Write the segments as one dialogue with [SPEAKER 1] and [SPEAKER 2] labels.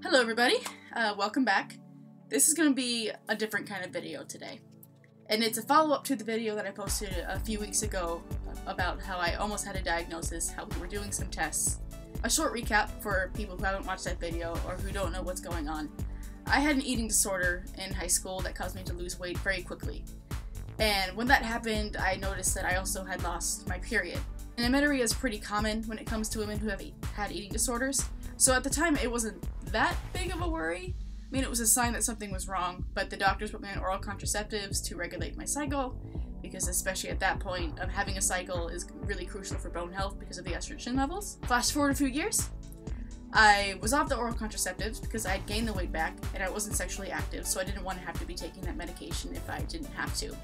[SPEAKER 1] Hello everybody, welcome back. This is going to be a different kind of video today. And it's a follow-up to the video that I posted a few weeks ago about how I almost had a diagnosis, how we were doing some tests. A short recap for people who haven't watched that video or who don't know what's going on. I had an eating disorder in high school that caused me to lose weight very quickly. And when that happened, I noticed that I also had lost my period. And amenorrhea is pretty common when it comes to women who have had eating disorders. So at the time, it wasn't that big of a worry. I mean, it was a sign that something was wrong, but the doctors put me on oral contraceptives to regulate my cycle, because especially at that point, having a cycle is really crucial for bone health because of the estrogen levels. Flash forward a few years, I was off the oral contraceptives because I had gained the weight back and I wasn't sexually active, so I didn't want to have to be taking that medication if I didn't have to.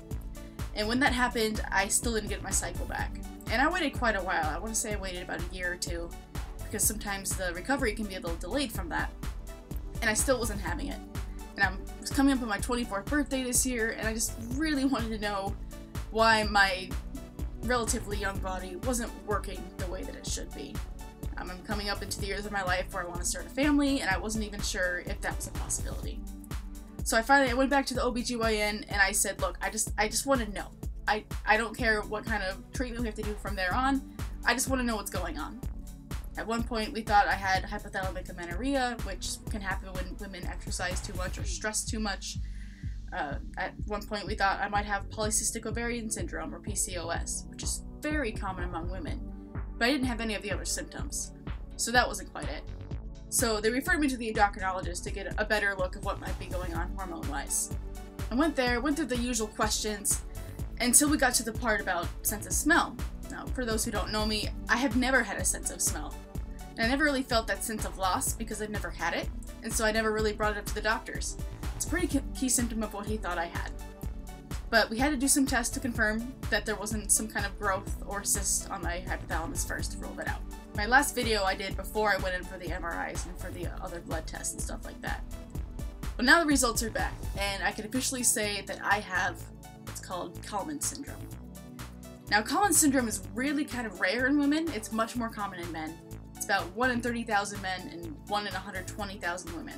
[SPEAKER 1] And when that happened, I still didn't get my cycle back. And I waited quite a while. I want to say I waited about a year or two, because sometimes the recovery can be a little delayed from that. And I still wasn't having it. And I was coming up on my 24th birthday this year, and I just really wanted to know why my relatively young body wasn't working the way that it should be. I'm coming up into the years of my life where I want to start a family, and I wasn't even sure if that was a possibility. So I went back to the OBGYN and I said, look, I just want to know. I don't care what kind of treatment we have to do from there on. I just want to know what's going on. At one point, we thought I had hypothalamic amenorrhea, which can happen when women exercise too much or stress too much. At one point, we thought I might have polycystic ovarian syndrome, or PCOS, which is very common among women. But I didn't have any of the other symptoms, so that wasn't quite it. So they referred me to the endocrinologist to get a better look of what might be going on hormone-wise. I went through the usual questions, until we got to the part about sense of smell. Now, for those who don't know me, I have never had a sense of smell. And I never really felt that sense of loss because I've never had it, and so I never really brought it up to the doctors. It's a pretty key symptom of what he thought I had. But we had to do some tests to confirm that there wasn't some kind of growth or cyst on my hypothalamus first to rule that out. My last video I did before I went in for the MRIs and for the other blood tests and stuff like that. But now the results are back, and I can officially say that I have what's called Kallmann Syndrome. Now, Kallmann Syndrome is really kind of rare in women. It's much more common in men. It's about 1 in 30,000 men and 1 in 120,000 women.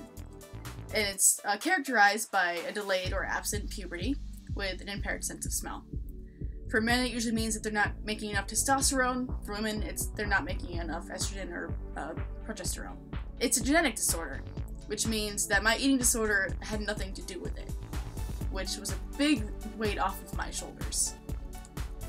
[SPEAKER 1] And it's characterized by a delayed or absent puberty with an impaired sense of smell. For men, it usually means that they're not making enough testosterone. For women, they're not making enough estrogen or progesterone. It's a genetic disorder, which means that my eating disorder had nothing to do with it, which was a big weight off of my shoulders.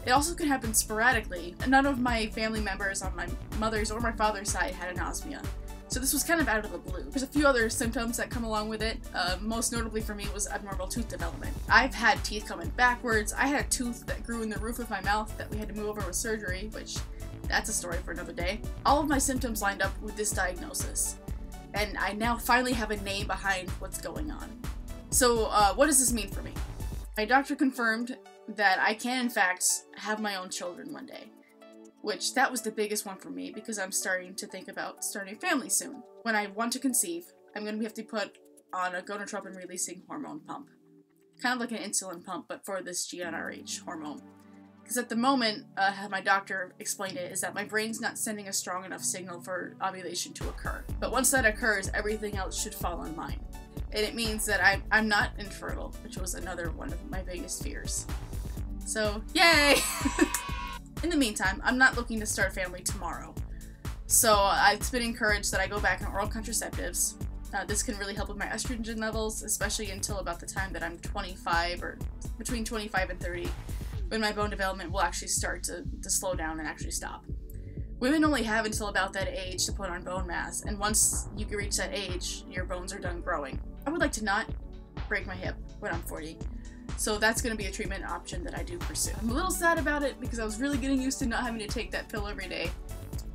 [SPEAKER 1] It also can happen sporadically. None of my family members on my mother's or my father's side had anosmia, so this was kind of out of the blue. There's a few other symptoms that come along with it. Most notably for me was abnormal tooth development. I've had teeth coming backwards. I had a tooth that grew in the roof of my mouth that we had to move over with surgery, which that's a story for another day. All of my symptoms lined up with this diagnosis, and I now finally have a name behind what's going on. So what does this mean for me? My doctor confirmed that I can in fact have my own children one day, which that was the biggest one for me because I'm starting to think about starting a family soon. When I want to conceive, I'm going to have to put on a gonadotropin releasing hormone pump. Kind of like an insulin pump, but for this GnRH hormone. Because at the moment, how my doctor explained it, is that my brain's not sending a strong enough signal for ovulation to occur. But once that occurs, everything else should fall in line. And it means that I'm not infertile, which was another one of my biggest fears. So, yay! In the meantime, I'm not looking to start a family tomorrow. So it's been encouraged that I go back on oral contraceptives. This can really help with my estrogen levels, especially until about the time that I'm 25 or between 25 and 30, when my bone development will actually start to slow down and actually stop. Women only have until about that age to put on bone mass, and once you can reach that age, your bones are done growing. I would like to not break my hip when I'm 40, so that's going to be a treatment option that I do pursue. I'm a little sad about it because I was really getting used to not having to take that pill every day.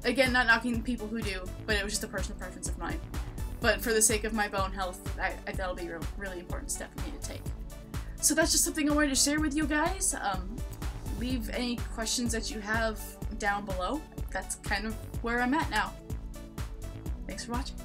[SPEAKER 1] Again, not knocking people who do, but it was just a personal preference of mine. But for the sake of my bone health, that'll be a really important step for me to take. So that's just something I wanted to share with you guys. Leave any questions that you have down below. That's kind of where I'm at now. Thanks for watching.